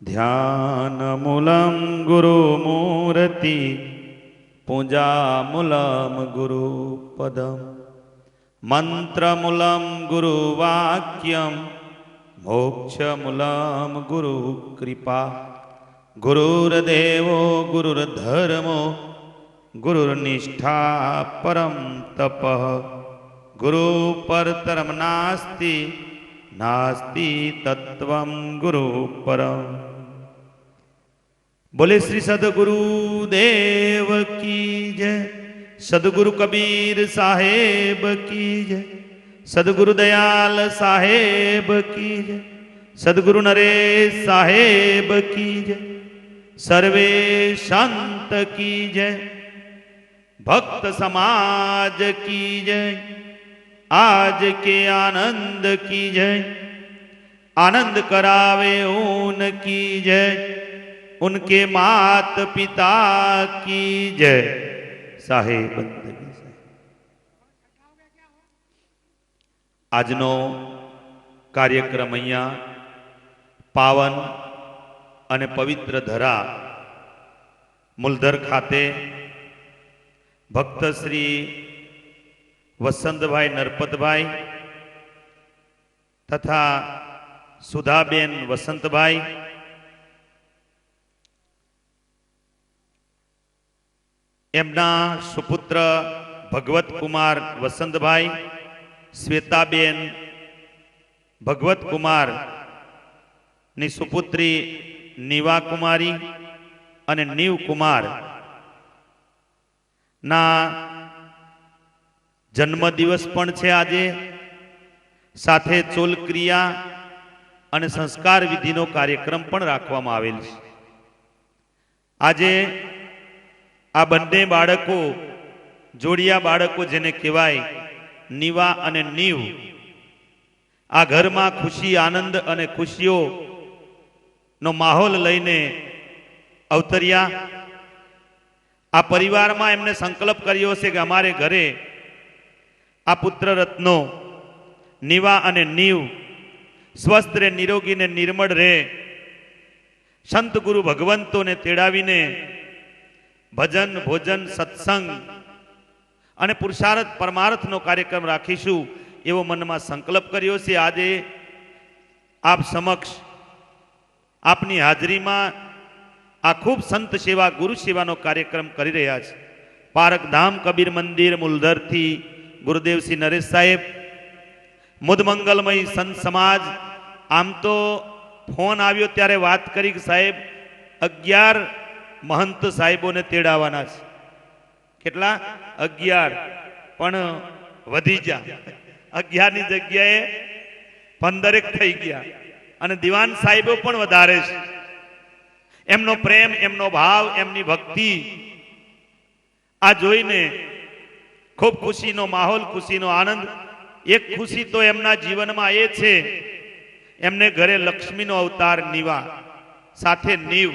ध्यानमूलं गुरुमूर्ति पूजामूलं गुरुपदं मंत्रमूलं गुरुवाक्यं मोक्षमूलं गुरुकृपा गुरुर्देवो गुरुर्धर्मो गुरुर्निष्ठा परं तपः गुरु परतरं नास्ति नास्ति तत्वं गुरु परम। बोले श्री सदगुरु देव की जय, सदगुरु कबीर साहेब की जय, सदगुरु दयाल साहेब की जय, सदगुरु नरेश साहेब की जय, सर्वे संत की जय, भक्त समाज की जय, आज के आनंद की जय, आनंद करावे उनकी जय, उनके मात पिता की जय। साहेब આજનો કાર્યક્રમ અહીંયા પાવન અને પવિત્ર ધરા મૂલધર ખાતે ભક્ત શ્રી વસંતભાઈ નરપતભાઈ તથા સુધાબેન વસંતભાઈ એમના સુપુત્ર ભગવત કુમાર વસંતભાઈ, શ્વેતાબેન ભગવત કુમાર ની સુપુત્રી નીવા કુમારી અને નીવ કુમાર ના જન્મદિવસ પણ છે આજે, સાથે ચોલક્રિયા અને સંસ્કાર વિધિનો કાર્યક્રમ પણ રાખવામાં આવેલ છે। આજે આ બંને બાળકો, જોડિયા બાળકો જેને કહેવાય નીવા અને નીવ, આ ઘરમાં ખુશી આનંદ અને ખુશીઓનો માહોલ લઈને અવતર્યા। આ પરિવારમાં એમને સંકલ્પ કર્યો છે કે અમારે ઘરે આ પુત્ર રત્નો નીવા અને નીવ સ્વસ્થ રે, નિરોગી ને નિર્મળ રહે, સંત ગુરુ ભગવંતોને તેડાવીને ભજન ભોજન સત્સંગ અને પુરુષાર્થ પરમાર્થનો કાર્યક્રમ રાખીશું એવો મનમાં સંકલ્પ કર્યો છે। આજે આપ સમક્ષ આપની હાજરીમાં આ ખૂબ સંત સેવા ગુરુ સેવાનો કાર્યક્રમ કરી રહ્યા છે। પારકધામ કબીર મંદિર મૂલધરથી ગુરુદેવ શ્રી નરેશ સાહેબ, મુદ મંગલમય સંત સમાજ, આમ તો ફોન આવ્યો ત્યારે વાત કરી કે સાહેબ 11 महंत साहेबों ने तेड़ावाना छे। केटला 11 पण वधी जा, 11 ની જગ્યાએ 15 થઈ ગયા અને દીવાન સાહેબો પણ વધારે છે। એમનો પ્રેમ, એમનો ભાવ, એમની ભક્તિ આ જોઈને ખૂબ ખુશીનો માહોલ, ખુશીનો આનંદ। એક ખુશી તો એમના જીવનમાં એ છે, એમને ઘરે લક્ષ્મીનો અવતાર નીવા, સાથે નીવ।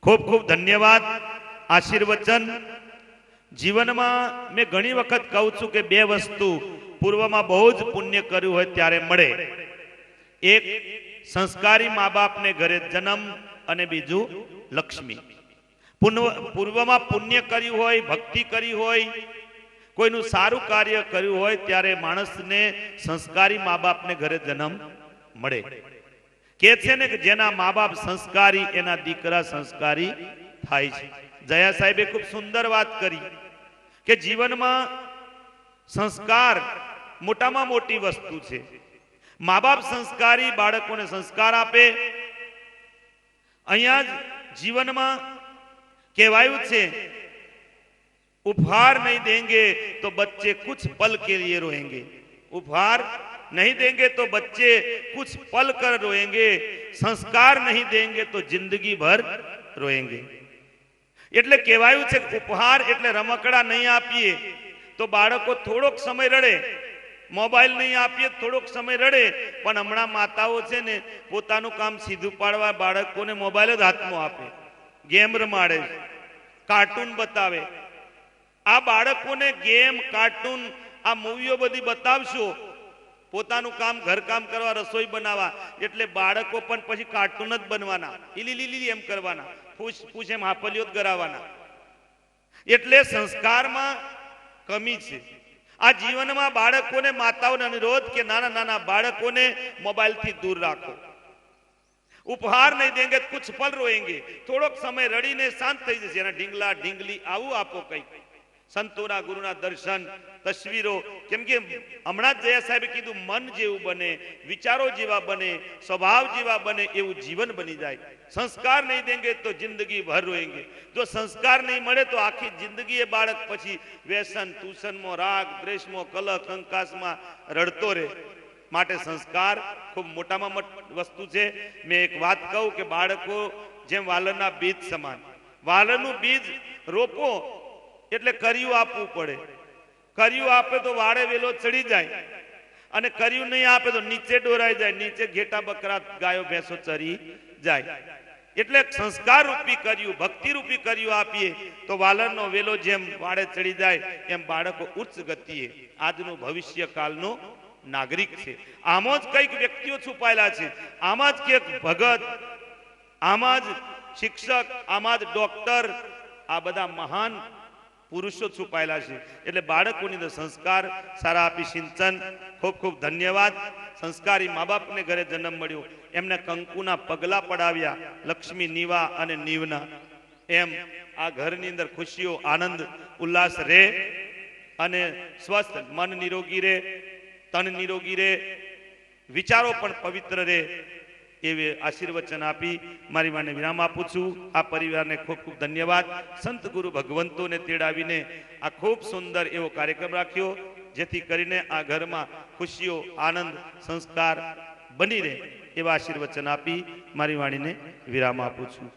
खूब खूब धन्यवाद, आशीर्वचन। जीवन में मैं घनी वखत कहूं छूं के बे वस्तु पूर्व में बहु ज पुण्य कर्यु होय त्यारे मळे। एक संस्कारी माँ बाप ने घरे जन्म अने बीजू लक्ष्मी। पूर्व में पुण्य कर्यु होय, भक्ति करी होय, कोईनु सारू कार्य कर्यु होय त्यारे माणसने संस्कारी माँ बाप ने घरे जन्म मळे। કે છે ને કે જેના મા બાપ સંસ્કારી એના દીકરા સંસ્કારી થાય છે। જયા સાહેબે ખૂબ સુંદર વાત કરી કે જીવનમાં સંસ્કાર મોટામાં મોટી વસ્તુ છે। મા બાપ સંસ્કારી બાળકોને સંસ્કાર આપે। અહીંયા જ જીવનમાં કહેવાયું છે, उपहार नहीं देंगे तो बच्चे कुछ पल के लिए रोएंगे, उपहार नहीं देंगे तो बच्चे कुछ पल कर रोएंगे, संस्कार नहीं देंगे तो जिंदगी भर रोएंगे। એટલે કહેવાયું છે ઉપહાર એટલે રમકડા નહીં આપીએ તો બાળકો થોડોક સમય રડે, મોબાઈલ નહીં આપીએ થોડોક સમય રડે, પણ હમણાં માતાઓ છે ને પોતાનું કામ સીધું પાડવા બાળકોને મોબાઈલ જ હાથમાં આપે, ગેમ રમાડે, કાર્ટૂન બતાવે। આ બાળકોને ગેમ, કાર્ટૂન, આ મૂવીઓ બધી બતાવશો પોતાનું કામ ઘરકામ કરવા, રસોઈ બનાવવા, એટલે બાળકો પણ પછી કાર્ટૂન જ બનવાના, લીલી લીલી એમ કરવાના, પૂછ એમ હાપલીઓ જ ગરાવાના. એટલે સંસ્કારમાં કમી છે. આ જીવનમાં બાળકોને માતાઓને અનુરોધ કે નાના નાના બાળકોને મોબાઈલથી દૂર રાખો. ઉપહાર નહીં દેંગે કુછ પલ રોएंगे, થોડોક સમય રડીને શાંત થઈ જશે. એના ઢીંગલા ઢીંગલી આવું આપો કંઈક. સંતોના ગુરુના દર્શન, તસવીરો, કેમ કે હમણાં જ જયા સાહેબે કીધું મન જેવું બને, વિચારો જેવા બને, સ્વભાવ જેવા બને એવું જીવન બની જાય. સંસ્કાર નહીં દેંગે તો જિંદગી ભર રોएंगे. જો સંસ્કાર નહીં મળે તો આખી જિંદગી એ બાળક પછી વ્યસન, તુષનમાં, રાગ, દ્વેષમાં, કલહ, કંકાસમાં રડતો રહે. માટે સંસ્કાર ખૂબ મોટામાં મોટી વસ્તુ છે. મેં એક વાત કહું કે બાળકો જેમ વાલરના બીજ સમાન. વાલરનું બીજ રોપો એટલે કર્યું આપવું પડે. કર્યું આપે તો વાડે વેલો ચડી જાય, અને કર્યું નહીં આપે તો નીચે ડોરાઈ જાય, નીચે ઘેટા બકરા ગાયો ભેંસો ચરી જાય. એટલે સંસ્કાર રૂપી કર્યું, ભક્તિ રૂપી કર્યું આપીએ તો વાલરનો વેલો જેમ વાડે ચડી જાય એમ બાળકો ઉચ્ચ ગતિએ આજનું ભવિષ્ય કાળનું નાગરિક છે. આમાં જ કઈક વ્યક્તિઓ છુપાયેલા છે. આમાં જ કઈક ભગત, આમાં જ શિક્ષક, આમાં જ ડોક્ટર, આ બધા મહાન પુરુષો છુપાયેલા છે. એટલે બાળકોની અંદર સંસ્કાર સારા આપી સિંચન. ખૂબ ખૂબ ધન્યવાદ. સંસ્કારી મા બાપને ઘરે જન્મ મળ્યો, એમને કંકુના પગલા પડાવ્યા, લક્ષ્મી નીવા અને નીવના. એમ આ ઘરની અંદર ખુશીઓ, આનંદ, ઉલ્લાસ રહે અને સ્વસ્થ મન નિરોગી રહે, તન નિરોગી રહે, વિચારો પણ પવિત્ર રહે એવે આશીર્વચન આપી મારી વાને વિરામ આપું છું. આ પરિવારને ખૂબ ખૂબ ધન્યવાદ. સંત ગુરુ ભગવંતોને તેડાવીને આ ખૂબ સુંદર એવો કાર્યક્રમ રાખ્યો, જેથી કરીને આ ઘરમાં ખુશીઓ, આનંદ, સંસ્કાર બની રહે એવા આશીર્વચન આપી મારી વાણીને વિરામ આપું છું.